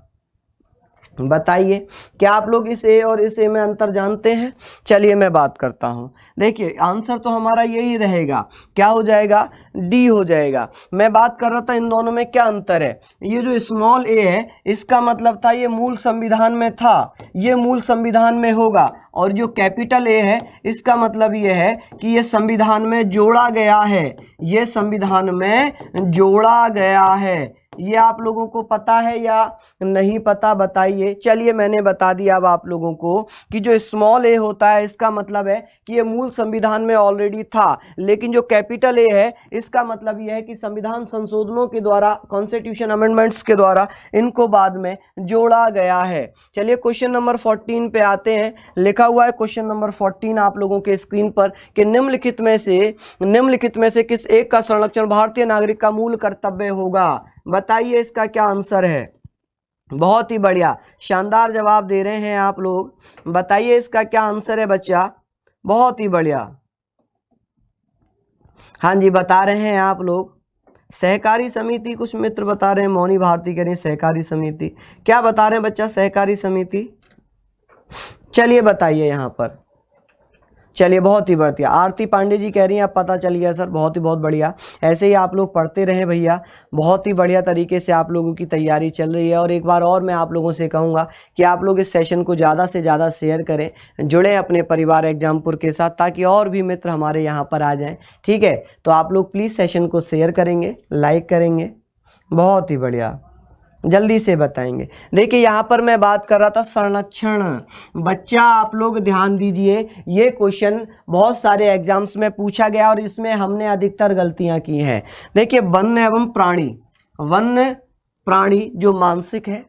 बताइए, क्या आप लोग इस ए और इस ए में अंतर जानते हैं? चलिए मैं बात करता हूं। देखिए आंसर तो हमारा यही रहेगा। क्या हो जाएगा? डी हो जाएगा। मैं बात कर रहा था इन दोनों में क्या अंतर है। ये जो स्मॉल ए है इसका मतलब था ये मूल संविधान में था, ये मूल संविधान में होगा, और जो कैपिटल ए है इसका मतलब ये है कि ये संविधान में जोड़ा गया है, ये संविधान में जोड़ा गया है। ये आप लोगों को पता है या नहीं पता? बताइए। चलिए मैंने बता दिया अब आप लोगों को कि जो स्मॉल ए होता है इसका मतलब है कि ये मूल संविधान में ऑलरेडी था, लेकिन जो कैपिटल ए है इसका मतलब ये है कि संविधान संशोधनों के द्वारा, कॉन्स्टिट्यूशन अमेंडमेंट्स के द्वारा इनको बाद में जोड़ा गया है। चलिए क्वेश्चन नंबर 14 पे आते हैं। लिखा हुआ है क्वेश्चन नंबर 14 आप लोगों के स्क्रीन पर कि निम्नलिखित में से किस एक का संरक्षण भारतीय नागरिक का मूल कर्तव्य होगा? बताइए इसका क्या आंसर है? बहुत ही बढ़िया, शानदार जवाब दे रहे हैं आप लोग। बताइए इसका क्या आंसर है बच्चा? बहुत ही बढ़िया, हाँ जी बता रहे हैं आप लोग। सहकारी समिति, कुछ मित्र बता रहे हैं, मौनी भारती कह रही है सहकारी समिति। क्या बता रहे हैं बच्चा? सहकारी समिति। चलिए बताइए यहाँ पर। चलिए बहुत ही बढ़िया। आरती पांडे जी कह रही हैं अब पता चल गया सर, बहुत ही बहुत बढ़िया। ऐसे ही आप लोग पढ़ते रहें भैया, बहुत ही बढ़िया तरीके से आप लोगों की तैयारी चल रही है। और एक बार और मैं आप लोगों से कहूँगा कि आप लोग इस सेशन को ज़्यादा से ज़्यादा शेयर करें, जुड़ें अपने परिवार एग्जामपुर के साथ, ताकि और भी मित्र हमारे यहाँ पर आ जाएँ। ठीक है, तो आप लोग प्लीज़ सेशन को शेयर करेंगे, लाइक करेंगे। बहुत ही बढ़िया, जल्दी से बताएंगे। देखिए यहाँ पर मैं बात कर रहा था संरक्षण। बच्चा आप लोग ध्यान दीजिए, ये क्वेश्चन बहुत सारे एग्जाम्स में पूछा गया और इसमें हमने अधिकतर गलतियां की हैं। देखिए वन्य एवं प्राणी, वन्य प्राणी जो मानसिक है,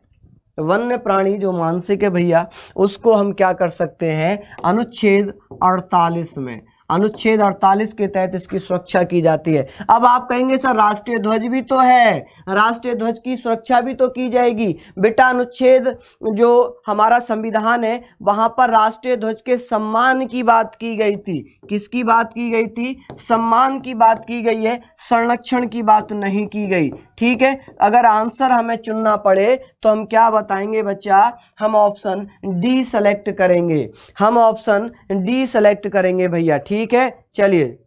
वन्य प्राणी जो मानसिक है भैया, उसको हम क्या कर सकते हैं? अनुच्छेद 48 में, अनुच्छेद 48 के तहत इसकी सुरक्षा की जाती है। अब आप कहेंगे सर राष्ट्रीय ध्वज भी तो है, राष्ट्रीय ध्वज की सुरक्षा भी तो की जाएगी। बेटा अनुच्छेद जो हमारा संविधान है वहां पर राष्ट्रीय ध्वज के सम्मान की बात की गई थी। किसकी बात की गई थी? सम्मान की बात की गई है, संरक्षण की बात नहीं की गई। ठीक है, अगर आंसर हमें चुनना पड़े तो हम क्या बताएंगे बच्चा? हम ऑप्शन डी सेलेक्ट करेंगे, हम ऑप्शन डी सेलेक्ट करेंगे भैया। ठीक है, चलिए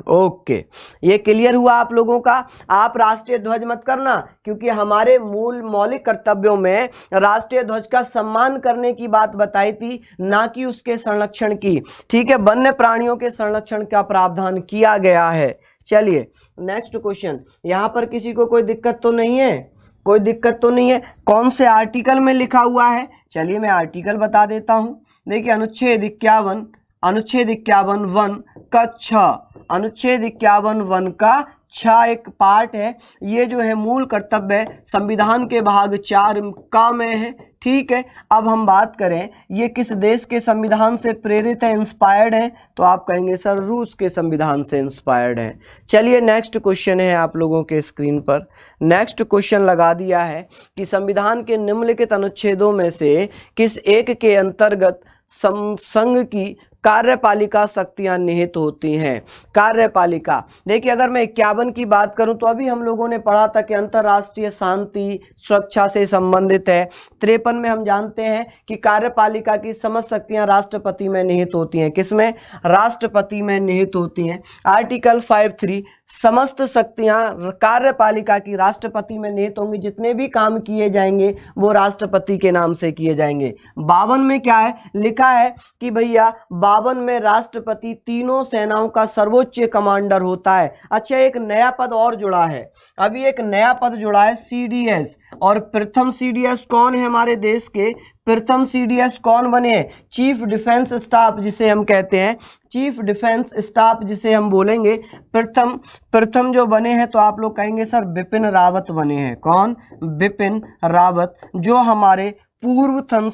ओके, ये क्लियर हुआ आप लोगों का। आप राष्ट्रीय ध्वज मत करना, क्योंकि हमारे मूल मौलिक कर्तव्यों में राष्ट्रीय ध्वज का सम्मान करने की बात बताई थी, ना कि उसके संरक्षण की। ठीक है, वन्य प्राणियों के संरक्षण का प्रावधान किया गया है। चलिए नेक्स्ट क्वेश्चन। यहां पर किसी को कोई दिक्कत तो नहीं है? कोई दिक्कत तो नहीं है? कौन से आर्टिकल में लिखा हुआ है? चलिए मैं आर्टिकल बता देता हूं। देखिए अनुच्छेद 51, अनुच्छेद 51 वन का 6, अनुच्छेद 51 वन का 6 एक पार्ट है। ये जो है मूल कर्तव्य संविधान के भाग 4 का में है। ठीक है, अब हम बात करें ये किस देश के संविधान से प्रेरित है, इंस्पायर्ड है? तो आप कहेंगे सर रूस के संविधान से इंस्पायर्ड है। चलिए नेक्स्ट क्वेश्चन है आप लोगों के स्क्रीन पर। नेक्स्ट क्वेश्चन लगा दिया है कि संविधान के निम्नलिखित अनुच्छेदों में से किस एक के अंतर्गत संघ की कार्यपालिका शक्तियां निहित होती हैं। कार्यपालिका, देखिए अगर मैं 51 की बात करूं तो अभी हम लोगों ने पढ़ा था कि अंतर्राष्ट्रीय शांति सुरक्षा से संबंधित है। 53 में हम जानते हैं कि कार्यपालिका की समस्त शक्तियां राष्ट्रपति में निहित होती हैं। किसमें? राष्ट्रपति में निहित होती हैं। आर्टिकल 53 समस्त शक्तियां कार्यपालिका की राष्ट्रपति में निहित होंगी, जितने भी काम किए जाएंगे वो राष्ट्रपति के नाम से किए जाएंगे। 52 में क्या है लिखा है कि भैया 52 में राष्ट्रपति तीनों सेनाओं का सर्वोच्च कमांडर होता है। अच्छा, एक नया पद और जुड़ा है, अभी एक नया पद जुड़ा है सीडीएस। और प्रथम सीडीएस कौन है हमारे देश के? प्रथम सीडीएस कौन बने? चीफ डिफेंस स्टाफ जिसे हम कहते हैं, चीफ डिफेंस स्टाफ जिसे हम बोलेंगे। प्रथम जो बने हैं तो आप लोग कहेंगे सर बिपिन रावत बने हैं। कौन? बिपिन रावत, जो हमारे पूर्व थल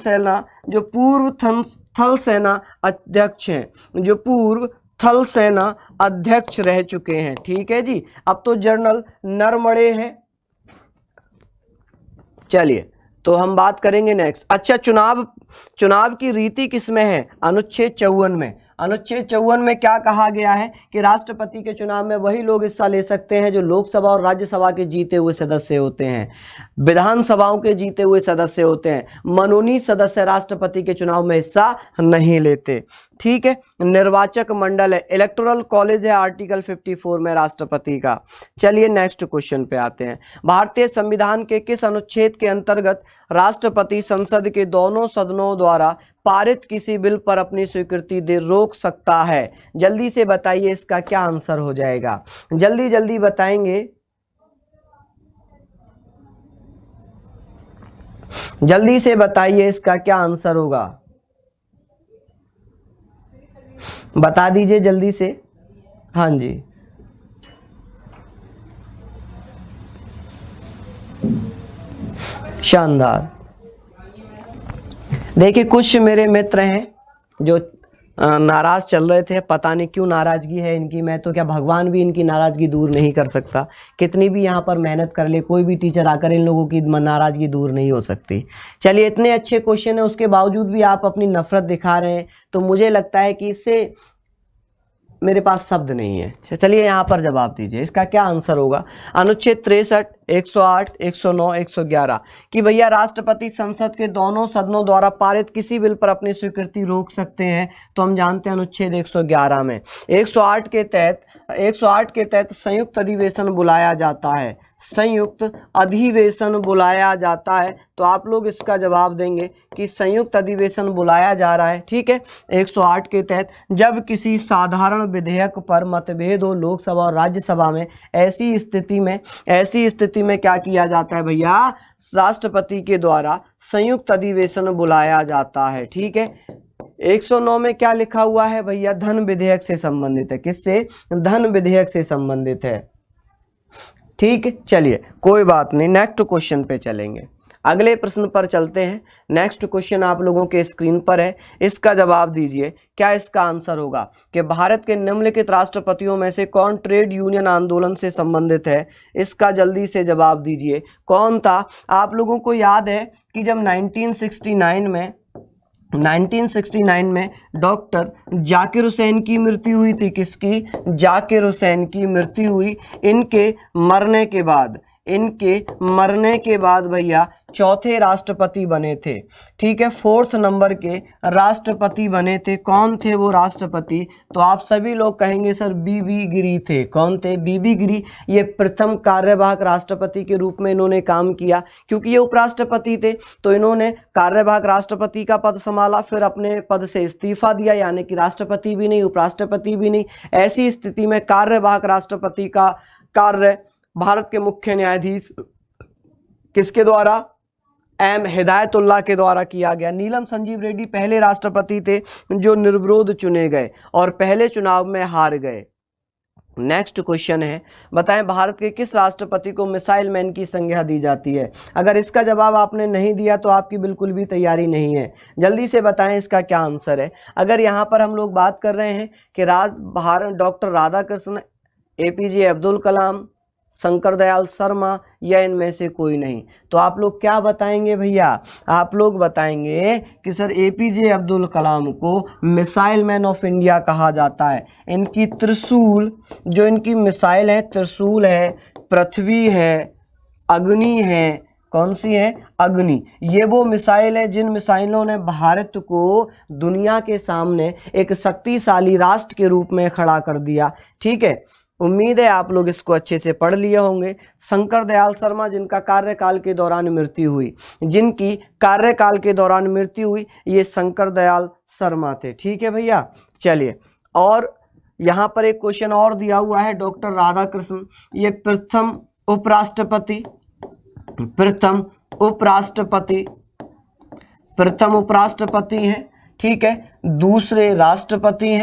सेना अध्यक्ष हैं, जो पूर्व थल सेना अध्यक्ष रह चुके हैं। ठीक है जी। अब तो जनरल नरवणे हैं। चलिए तो हम बात करेंगे नेक्स्ट। अच्छा, चुनाव की रीति किसमें है? अनुच्छेद 54 में। अनुच्छेद 54 में क्या कहा गया है कि राष्ट्रपति के चुनाव में वही लोग हिस्सा ले सकते हैं जो लोकसभा और राज्यसभा के जीते हुए सदस्य होते हैं, विधानसभाओं के जीते हुए सदस्य होते हैं। मनोनीत सदस्य राष्ट्रपति के चुनाव में हिस्सा नहीं लेते। ठीक है। निर्वाचक मंडल है, इलेक्टोरल कॉलेज है आर्टिकल 54 में राष्ट्रपति का। चलिए नेक्स्ट क्वेश्चन पे आते हैं। भारतीय संविधान के किस अनुच्छेद के अंतर्गत राष्ट्रपति संसद के दोनों सदनों द्वारा पारित किसी बिल पर अपनी स्वीकृति दे रोक सकता है? जल्दी से बताइए इसका क्या आंसर हो जाएगा, जल्दी जल्दी बताएंगे, जल्दी से बताइए इसका क्या आंसर होगा, बता दीजिए जल्दी से। हाँ जी, शानदार। देखिए कुछ मेरे मित्र हैं जो नाराज चल रहे थे, पता नहीं क्यों नाराजगी है इनकी। मैं तो क्या, भगवान भी इनकी नाराजगी दूर नहीं कर सकता। कितनी भी यहाँ पर मेहनत कर ले, कोई भी टीचर आकर इन लोगों की नाराजगी दूर नहीं हो सकती। चलिए, इतने अच्छे क्वेश्चन है उसके बावजूद भी आप अपनी नफरत दिखा रहे हैं, तो मुझे लगता है कि इससे मेरे पास शब्द नहीं है। चलिए यहाँ पर जवाब दीजिए, इसका क्या आंसर होगा? अनुच्छेद 63, 108, 109, 111 कि भैया राष्ट्रपति संसद के दोनों सदनों द्वारा पारित किसी बिल पर अपनी स्वीकृति रोक सकते हैं। तो हम जानते हैं अनुच्छेद 111 में 108 के तहत संयुक्त अधिवेशन बुलाया जाता है, संयुक्त अधिवेशन बुलाया जाता है। तो आप लोग इसका जवाब देंगे कि संयुक्त अधिवेशन बुलाया जा रहा है। ठीक है। 108 के तहत जब किसी साधारण विधेयक पर मतभेद हो लोकसभा और राज्यसभा में, ऐसी स्थिति में क्या किया जाता है भैया? राष्ट्रपति के द्वारा संयुक्त अधिवेशन बुलाया जाता है। ठीक है। 109 में क्या लिखा हुआ है भैया? धन विधेयक से संबंधित है। किससे? धन विधेयक से संबंधित है। ठीक है। चलिए कोई बात नहीं, नेक्स्ट क्वेश्चन पे चलेंगे, अगले प्रश्न पर चलते हैं। नेक्स्ट क्वेश्चन आप लोगों के स्क्रीन पर है, इसका जवाब दीजिए। क्या इसका आंसर होगा कि भारत के निम्नलिखित राष्ट्रपतियों में से कौन ट्रेड यूनियन आंदोलन से संबंधित है? इसका जल्दी से जवाब दीजिए, कौन था? आप लोगों को याद है कि जब 1969 में डॉक्टर जाकिर हुसैन की मृत्यु हुई थी। किसकी? जाकिर हुसैन की मृत्यु हुई। इनके मरने के बाद भैया चौथे राष्ट्रपति बने थे। ठीक है। 4th नंबर के राष्ट्रपति बने थे। कौन थे वो राष्ट्रपति? तो आप सभी लोग कहेंगे सर बीबी गिरी थे। कौन थे? बीबी गिरी। ये प्रथम कार्यवाहक राष्ट्रपति के रूप में इन्होंने काम किया, क्योंकि ये उपराष्ट्रपति थे तो इन्होंने कार्यवाहक राष्ट्रपति का पद संभाला, फिर अपने पद से इस्तीफा दिया, यानी कि राष्ट्रपति भी नहीं उपराष्ट्रपति भी नहीं। ऐसी स्थिति में कार्यवाहक राष्ट्रपति का कार्य भारत के मुख्य न्यायाधीश किसके द्वारा? एम हिदायतुल्लाह के द्वारा किया गया। नीलम संजीव रेड्डी पहले राष्ट्रपति थे जो निर्विरोध चुने गए और पहले चुनाव में हार गए। नेक्स्ट क्वेश्चन है, बताएं भारत के किस राष्ट्रपति को मिसाइल मैन की संज्ञा दी जाती है? अगर इसका जवाब आपने नहीं दिया तो आपकी बिल्कुल भी तैयारी नहीं है। जल्दी से बताएं इसका क्या आंसर है। अगर यहाँ पर हम लोग बात कर रहे हैं कि डॉक्टर राधाकृष्ण, APJ अब्दुल कलाम, शंकर दयाल शर्मा या इनमें से कोई नहीं। तो आप लोग क्या बताएंगे भैया? आप लोग बताएंगे कि सर एपीजे अब्दुल कलाम को मिसाइल मैन ऑफ इंडिया कहा जाता है। इनकी त्रिशूल, जो इनकी मिसाइल है, त्रिशूल है, पृथ्वी है, अग्नि है, कौन सी है? अग्नि। ये वो मिसाइल है जिन मिसाइलों ने भारत को दुनिया के सामने एक शक्तिशाली राष्ट्र के रूप में खड़ा कर दिया। ठीक है, उम्मीद है आप लोग इसको अच्छे से पढ़ लिए होंगे। शंकर दयाल शर्मा जिनका कार्यकाल के दौरान मृत्यु हुई, जिनकी कार्यकाल के दौरान मृत्यु हुई, ये शंकर दयाल शर्मा थे। ठीक है भैया, चलिए। और यहाँ पर एक क्वेश्चन और दिया हुआ है, डॉक्टर राधाकृष्ण, ये प्रथम उपराष्ट्रपति हैं। ठीक है, दूसरे राष्ट्रपति।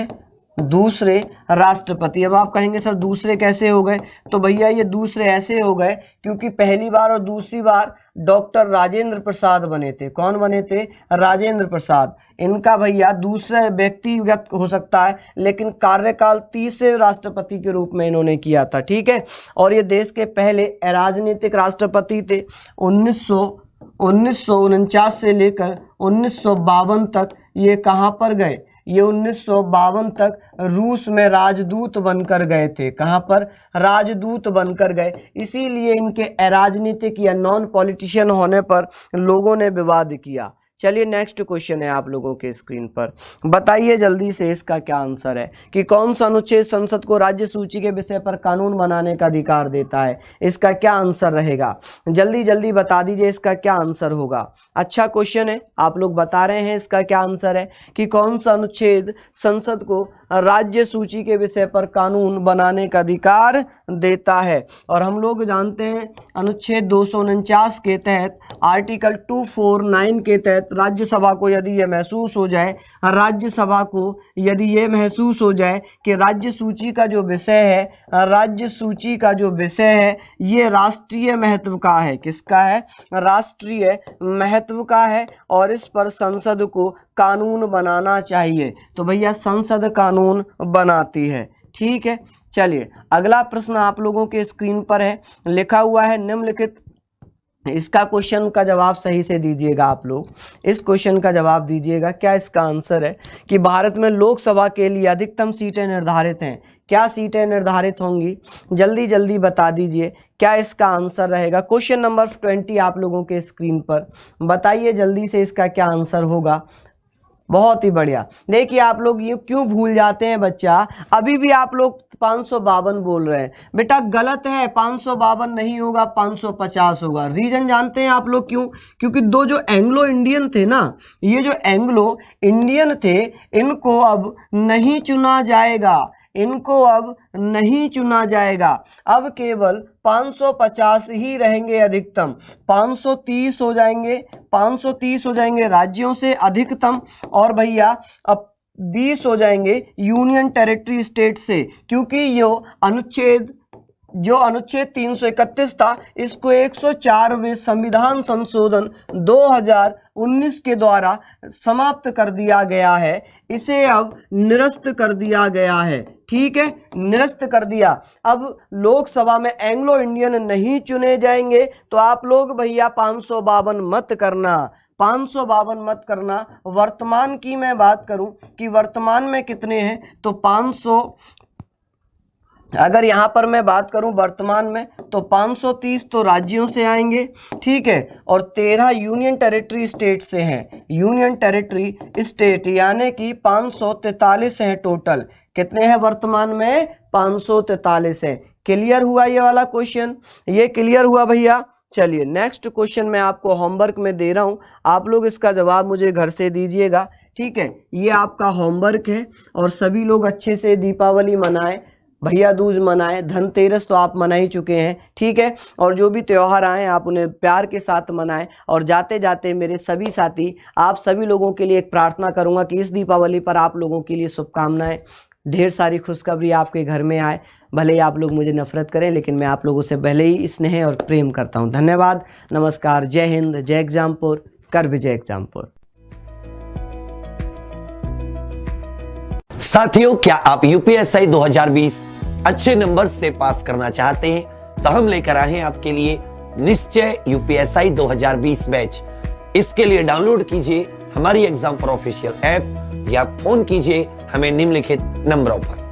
अब आप कहेंगे सर दूसरे कैसे हो गए? तो भैया ये दूसरे ऐसे हो गए क्योंकि पहली बार और दूसरी बार डॉक्टर राजेंद्र प्रसाद बने थे। कौन बने थे? राजेंद्र प्रसाद। इनका भैया दूसरा व्यक्तिगत हो सकता है, लेकिन कार्यकाल तीसरे राष्ट्रपति के रूप में इन्होंने किया था। ठीक है, और ये देश के पहले राजनीतिक राष्ट्रपति थे। 1949 से लेकर 1952 तक ये कहाँ पर गए? ये 1952 तक रूस में राजदूत बनकर गए थे। कहाँ पर? राजदूत बनकर गए। इसीलिए इनके अराजनीतिक या नॉन पॉलिटिशियन होने पर लोगों ने विवाद किया। चलिए नेक्स्ट क्वेश्चन है आप लोगों के स्क्रीन पर, बताइए जल्दी से इसका क्या आंसर है कि कौन सा अनुच्छेद संसद को राज्य सूची के विषय पर कानून बनाने का अधिकार देता है? इसका क्या आंसर रहेगा? जल्दी जल्दी बता दीजिए इसका क्या आंसर होगा। अच्छा क्वेश्चन है, आप लोग बता रहे हैं इसका क्या आंसर है कि कौन सा अनुच्छेद संसद को राज्य सूची के विषय पर कानून बनाने का अधिकार देता है। और हम लोग जानते हैं अनुच्छेद 249 के तहत, आर्टिकल 249 के तहत राज्यसभा को यदि ये महसूस हो जाए, राज्यसभा को यदि ये महसूस हो जाए कि राज्य सूची का जो विषय है ये राष्ट्रीय महत्व का है। किसका है? राष्ट्रीय महत्व का है, और इस पर संसद को कानून बनाना चाहिए। तो भैया संसद कानून बनाती है। ठीक है, चलिए अगला प्रश्न आप लोगों के स्क्रीन पर है, लिखा हुआ है निम्नलिखित। इसका क्वेश्चन का जवाब सही से दीजिएगा। आप लोग इस क्वेश्चन का जवाब दीजिएगा। क्या इसका आंसर है कि भारत में लोकसभा के लिए अधिकतम सीटें निर्धारित हैं? क्या सीटें निर्धारित होंगी? जल्दी जल्दी बता दीजिए क्या इसका आंसर रहेगा। क्वेश्चन नंबर 20 आप लोगों के स्क्रीन पर, बताइए जल्दी से इसका क्या आंसर होगा। बहुत ही बढ़िया। देखिए आप लोग ये क्यों भूल जाते हैं बच्चा, अभी भी आप लोग 552 बोल रहे हैं। बेटा गलत है, 552 नहीं होगा, 550 होगा। रीजन जानते हैं आप लोग क्यों? क्योंकि दो जो एंग्लो इंडियन थे ना, ये जो एंग्लो इंडियन थे, इनको अब नहीं चुना जाएगा, अब केवल 550 ही रहेंगे अधिकतम। 530 हो जाएंगे राज्यों से अधिकतम, और भैया अब 20 हो जाएंगे यूनियन टेरिटरी स्टेट से, क्योंकि जो अनुच्छेद 331 था, इसको 104वें संविधान संशोधन 2019 के द्वारा समाप्त कर दिया गया है। इसे अब निरस्त कर दिया गया है। ठीक है, निरस्त कर दिया। अब लोकसभा में एंग्लो इंडियन नहीं चुने जाएंगे, तो आप लोग भैया 552 मत करना। वर्तमान की मैं बात करूं कि वर्तमान में कितने हैं, तो 500, अगर यहां पर मैं बात करूं वर्तमान में, तो 530 तो राज्यों से आएंगे। ठीक है, और 13 यूनियन टेरिटरी स्टेट से हैं। यूनियन टेरिटरी स्टेट यानी कि 543 हैं टोटल। कितने हैं वर्तमान में? 543 है। क्लियर हुआ ये वाला क्वेश्चन? ये क्लियर हुआ भैया। चलिए नेक्स्ट क्वेश्चन मैं आपको होमवर्क में दे रहा हूं, आप लोग इसका जवाब मुझे घर से दीजिएगा। ठीक है, ये आपका होमवर्क है, और सभी लोग अच्छे से दीपावली मनाएं, भैया दूज मनाएं, धनतेरस तो आप मना ही चुके हैं। ठीक है, और जो भी त्यौहार आए आप उन्हें प्यार के साथ मनाएं। और जाते जाते मेरे सभी साथी, आप सभी लोगों के लिए एक प्रार्थना करूंगा कि इस दीपावली पर आप लोगों के लिए शुभकामनाएं, ढेर सारी खुशखबरी आपके घर में आए। भले ही आप लोग मुझे नफरत करें, लेकिन मैं आप लोगों से भले ही स्नेह और प्रेम करता हूं। धन्यवाद, नमस्कार, जय हिंद, जय एग्जामपुर, कर विजय एग्जामपुर। साथियों, क्या आप यूपीएससी 2020 अच्छे नंबर से पास करना चाहते हैं? तो हम लेकर आए हैं आपके लिए निश्चय यूपीएसआई 2020 बैच। इसके लिए डाउनलोड कीजिए हमारी एग्जाम पर ऑफिशियल ऐप या फोन कीजिए हमें निम्नलिखित नंबरों पर।